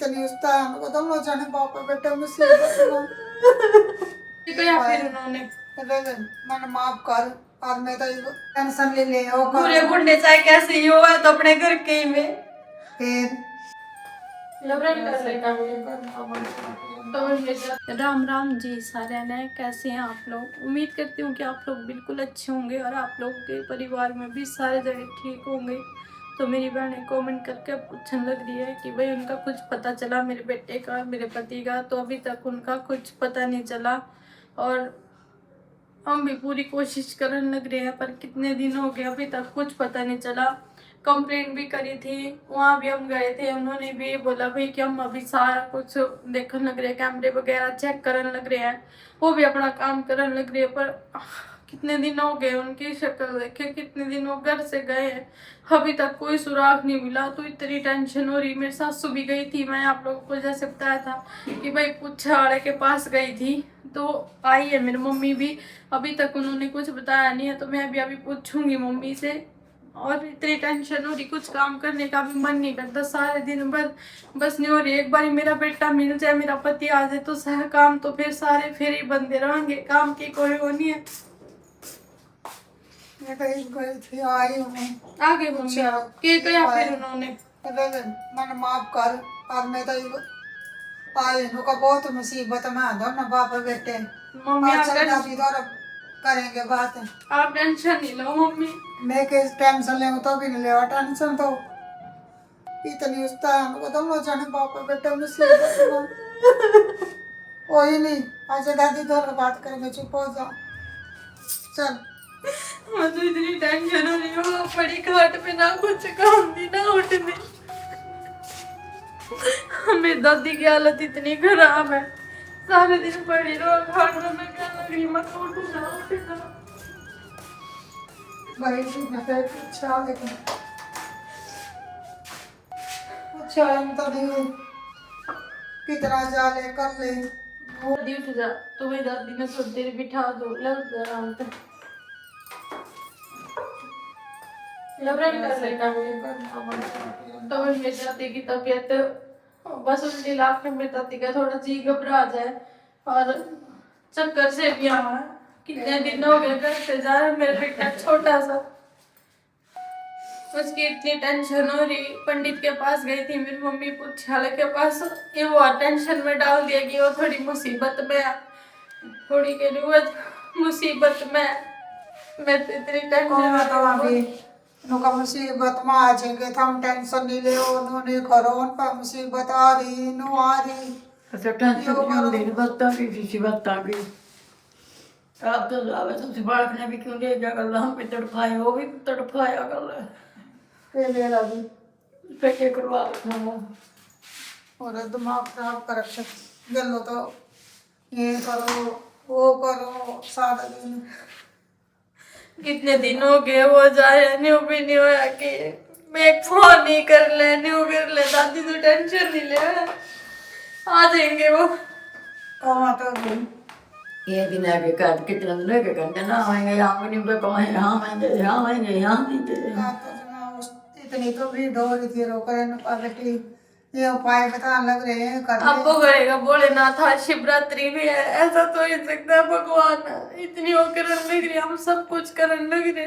इतनी उस्ता हमको तो न जाने बाप बेटा मुसीबत में क्या फिर उन्होंने मैंने माफ कर और मैं तो टेंशन ले हो पूरे गुंडे चाहे कैसे ही हो तो अपने घर के ही में फिर लबरन कर लेता तो राम राम जी सारे ने कैसे हैं आप लोग। उम्मीद करती हूँ कि आप लोग बिल्कुल अच्छे होंगे और आप लोगों के परिवार में भी सारे जगह ठीक होंगे। तो मेरी बहनें कमेंट करके पूछने लग रही है कि भाई उनका कुछ पता चला मेरे बेटे का मेरे पति का। तो अभी तक उनका कुछ पता नहीं चला और हम भी पूरी कोशिश करने लग रहे हैं पर कितने दिन हो गए अभी तक कुछ पता नहीं चला। कंप्लेंट भी करी थी, वहाँ भी हम गए थे, उन्होंने भी बोला भाई कि हम अभी सारा कुछ देखने लग रहे हैं, कैमरे वगैरह चेक करने लग रहे हैं, वो भी अपना काम करने लग रहे हैं। पर कितने दिन हो गए उनकी शक्ल देखे, कितने दिन वो घर से गए हैं, अभी तक कोई सुराग नहीं मिला। तो इतनी टेंशन हो रही। मेरी सासू भी गई थी, मैं आप लोगों को जैसे बताया था कि भाई पुच्छाड़े के पास गई थी तो आई है मेरी मम्मी भी, अभी तक उन्होंने कुछ बताया नहीं है। तो मैं भी अभी पूछूंगी मम्मी से। और इतनी टेंशन हो रही, कुछ काम करने का भी मन नहीं करता, सारे दिन भर बस नहीं हो रही एक बार मेरा बेटा मिल जाए, मेरा पति आ जाए तो सह काम तो फिर सारे फिर ही बंदे रहेंगे, काम की कोई वो नहीं है। मैं कहीं गई थी आई हूँ आगे मम्मी के क्या फिर उन्होंने मैंने माफ कर और मैं तो आई हूँ का बहुत मुसीबत में दोनों बाप बेटे मम्मी करेंगे बात। आप टेंशन नहीं लो मम्मी। मैं किस टेंशन ले तो भी नहीं ले टेंशन तो इतनी उस्ता हमको तो न जाने बाप बेटे मुसीबत में कोई नहीं आज दादी तो बात करेंगे चुप हो जाओ चल। मुझे इतनी टेंशन हो रही है, बड़ी खाट पे ना कुछ काम भी ना उठने। मेरी दादी की हालत इतनी खराब है, सारे दिन पड़ी रहो खाट में, मैं क्या लग रही मत उठू ना उठना। भाई मैं तो अच्छा लेकिन अच्छा हम तो नहीं कितना जा ले कर ले दादी उठ जा, तुम्हें दादी ने थोड़ी देर बिठा दो, लग जा आराम से लबरन कर लेता तो मेरी दादी की तबीयत बस उल्टी लाख में दादी का थोड़ा जी घबरा जाए और चक्कर से भी आवा। कितने दिन हो गए घर से जा रहे, मेरा बेटा छोटा सा, उसकी इतनी टेंशन हो रही। पंडित के पास गई थी मेरी मम्मी पुच्छाले के पास, ये वो टेंशन में डाल दिया कि वो थोड़ी मुसीबत में है, थोड़ी के लिए मुसीबत में। मैं तो इतनी टेंशन उनका मुसीबत में आ जाएंगे तो हम टेंशन नहीं ले उन्होंने करो उन पर मुसीबत आ रही नो आ रही अच्छा टेंशन नहीं लेनी बता भी बात आ गई। आप तो जावे तो बालक ने भी क्यों ले जा कर हम पे तड़फाए, वो भी तड़फाया कर ले लगी पे के करवा रखा और दिमाग खराब कर रखे गलो तो ये करो वो करो सारा दिन। कितने दिन हो गए वो जाए न्यू भी नहीं होया कि मैं फोन नहीं कर ले न्यू कर ले, दादी तो टेंशन नहीं ले, आ जाएंगे वो। कमा तो गई ये दिन आगे कर कितने दिन के घंटे ना आएंगे यहाँ नहीं पे कमाएंगे, यहाँ आएंगे यहाँ नहीं दे इतनी तो भी डोर थी रोकर बेटी ये उपाय बता लग रहे हैं कर अब वो करेगा भोलेनाथ, आज शिवरात्रि भी है, ऐसा तो हो सकता है भगवान इतनी वो करने लग रही, हम सब कुछ करने लग रहे।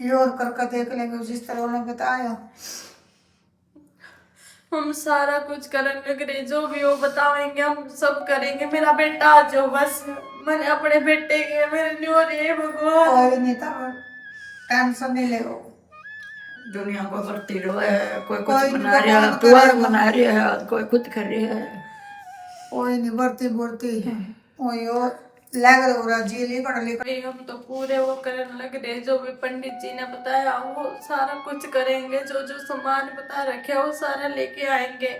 ये और करके देख लेंगे जिस तरह उन्होंने बताया हम सारा कुछ करने लग रहे, जो भी वो बताएंगे हम सब करेंगे। मेरा बेटा आ जाओ बस, मैंने अपने बेटे के मेरे न्यू रे भगवान। कोई नहीं था टेंशन नहीं ले दुनिया को करती रहे, कोई कुछ मना रहा है, त्योहार मना रहा है, कोई कुछ कर रहा है, कोई नहीं बढ़ती बढ़ती वही और लग रहा जी पढ़ लिख भाई हम तो पूरे वो करने लग रहे, जो भी पंडित जी ने बताया वो सारा कुछ करेंगे, जो जो सामान बता रखे वो सारा लेके आएंगे।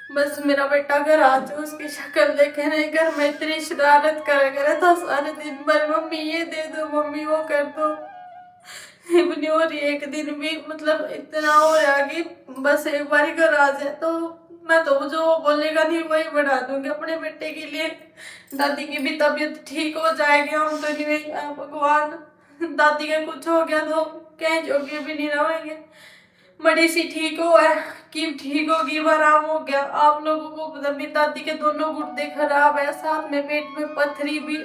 बस मेरा बेटा घर आ जाओ, उसकी शक्ल देखे नहीं, घर में इतनी शरारत करे था सारे दिन भर, मम्मी ये दे दो मम्मी वो कर दो, नहीं हो रही एक दिन भी, मतलब इतना हो रहा कि बस एक बार घर आ जाए तो मैं तो जो बोलेगा नहीं वही बना दूंगी अपने बेटे के लिए। दादी की भी तबीयत ठीक हो जाएगी, हम तो नहीं भगवान, दादी का कुछ हो गया तो कहीं जोगे भी नहीं रहेंगे। बड़ी सी ठीक हो है कि ठीक होगी, वो आराम हो गया। आप लोगों को पता, मेरी दादी के दोनों गुर्दे खराब है, साथ में पेट में पथरी भी,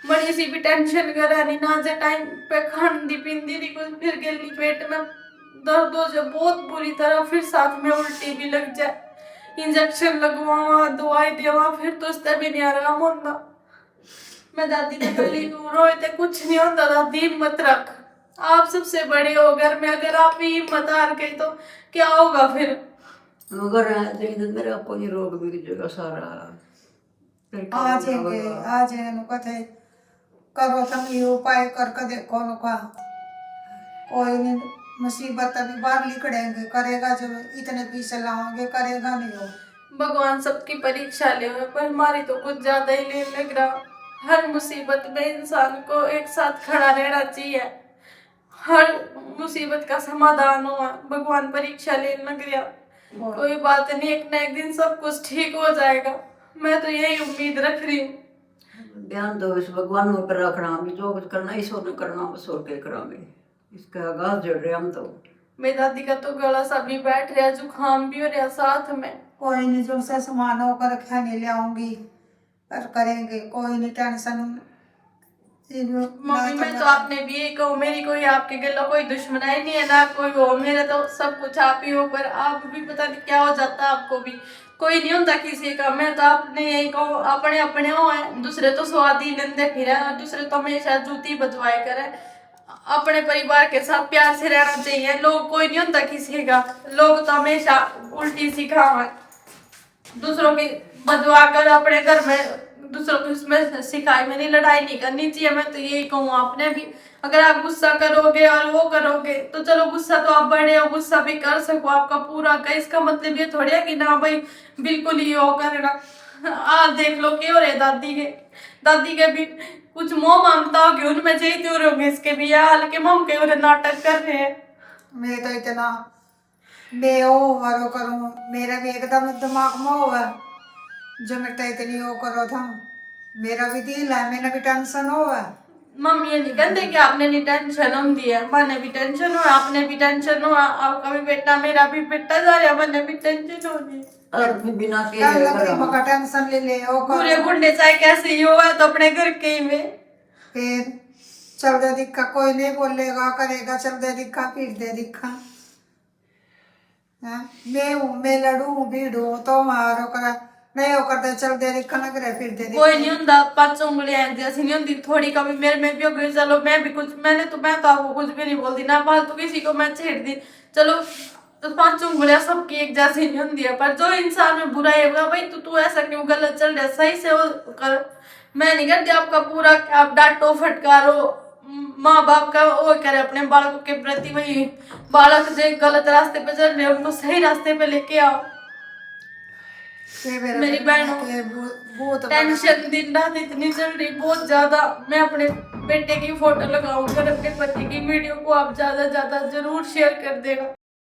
बड़ी सी भी टेंशन करा नहीं ना जे टाइम पे खांदी पींदी रही कुछ, फिर गली पेट में दर्द हो जाए बहुत बुरी तरह, फिर साथ में उल्टी भी लग जाए, इंजेक्शन लगवावा, दवाई देवा, फिर तो उससे भी नहीं आराम होता। मैं दादी ने गली रोए थे, कुछ नहीं होता दादी, हिम्मत रख, आप सबसे बड़े हो घर में, अगर आप ही हिम्मत हार गई तो क्या होगा फिर। मगर लेकिन मेरा कोई रोग भी जगह सारा आ जाएंगे नु कथे करो तुम ये उपाय करके देखो नुका, कोई नहीं, मुसीबत अभी बाहर लिखड़ेंगे, करेगा जो इतने पैसे लाओगे, करेगा नहीं हो। भगवान सबकी परीक्षा ले, पर हमारी तो कुछ ज्यादा ही ले लग रहा। हर मुसीबत में इंसान को एक साथ खड़ा रहना चाहिए, हर मुसीबत का समाधान हुआ, भगवान परीक्षा लेने लग गया। कोई बात नहीं, एक ना एक दिन सब कुछ ठीक हो जाएगा, मैं तो यही उम्मीद रख रही हूँ। ध्यान दो इस भगवान पर रखना, अभी जो कुछ करना ईश्वर ने करना, बस और क्या करांगे, इसका आगाज जोड़ रहे हम तो। मेरी दादी का तो गला सा भी बैठ रहा, जुकाम भी हो रहा साथ में। कोई नहीं, जो से सामान होकर रखा नहीं ले आऊंगी, पर करेंगे, कोई नहीं, टेंशन। मम्मी मैं तो आपने भी यही कहूँ, मेरी कोई आपके गला कोई दुश्मनाई नहीं है ना कोई हो, मेरा तो सब कुछ आप ही हो, पर आप भी पता नहीं क्या हो जाता है, आपको भी कोई नहीं होता किसी का। मैं तो आपने यही कहूँ, अपने अपने हो है, दूसरे तो स्वादी लेंदे फिर, दूसरे तो हमेशा जूती बजवाए करे। अपने परिवार के साथ प्यार से रहना चाहिए, लोग कोई नहीं होता किसी का, लोग तो हमेशा उल्टी सिखावा, दूसरों की बदवा कर अपने घर में दूसरों को उसमें सिखाई में नहीं, लड़ाई नहीं करनी चाहिए। मैं तो यही कहूँ आपने भी, अगर आप गुस्सा करोगे और वो करोगे तो चलो, गुस्सा तो आप बड़े हो, गुस्सा भी कर सको आपका पूरा का, इसका मतलब ये थोड़ी है कि ना भाई बिल्कुल ही हो करना। आज देख लो क्यों हो रहे दादी के भी कुछ मोह ममता होगी उनमें, जैते हो रहे इसके भी हाल के मम के और नाटक कर रहे हैं। मैं तो इतना मैं वो करूँ, मेरा भी एकदम दिमाग में हुआ जो मेरे इतनी वो करो था, मेरा भी दिल है, मैंने भी टेंशन हुआ। मम्मी ये नहीं कहते कि आपने नहीं टेंशन हम दिया, मैंने भी टेंशन हुआ, आपने भी टेंशन हुआ, आपका भी बेटा मेरा भी बेटा जा रहा, मैंने भी टेंशन होगी। बिना का टेंशन ले वो पूरे बुढ़े चाहे कैसे ही हो तो अपने घर के ही में फिर चल दे दिखा, कोई नहीं बोलेगा करेगा, चल दे दिखा फिर दे दिखा। मैं हूँ, मैं लड़ू भीड़ू तो मारो करा नहीं हो करते, चल दे दिखा ना करे फिर दे कोई नहीं होता, 5 उंगलियां जैसी नहीं होती, थोड़ी कभी मेरे में भी हो गई, चलो मैं भी कुछ, मैं तो आपको कुछ भी नहीं बोलती ना, फालतू किसी को मैं छेड़ दी, चलो तो 5 उंगलियां सबकी एक जैसी नहीं होती है, पर जो इंसान में बुराई होगा भाई तू ऐसा क्यों गलत चल रहा है, सही से वो कर। मैं नहीं करती आपका पूरा, आप डांटो फटकारो, माँ बाप का वो करे अपने बालकों के प्रति, वही बालक जो गलत रास्ते पे चल रहे हैं उनको सही रास्ते पे लेके आओ। मेरी बहनों टेंशन दिन रात इतनी चल रही बहुत ज्यादा, मैं अपने बेटे की फोटो लगाऊंगा, अपने पति की वीडियो को आप ज्यादा जरूर शेयर कर देना।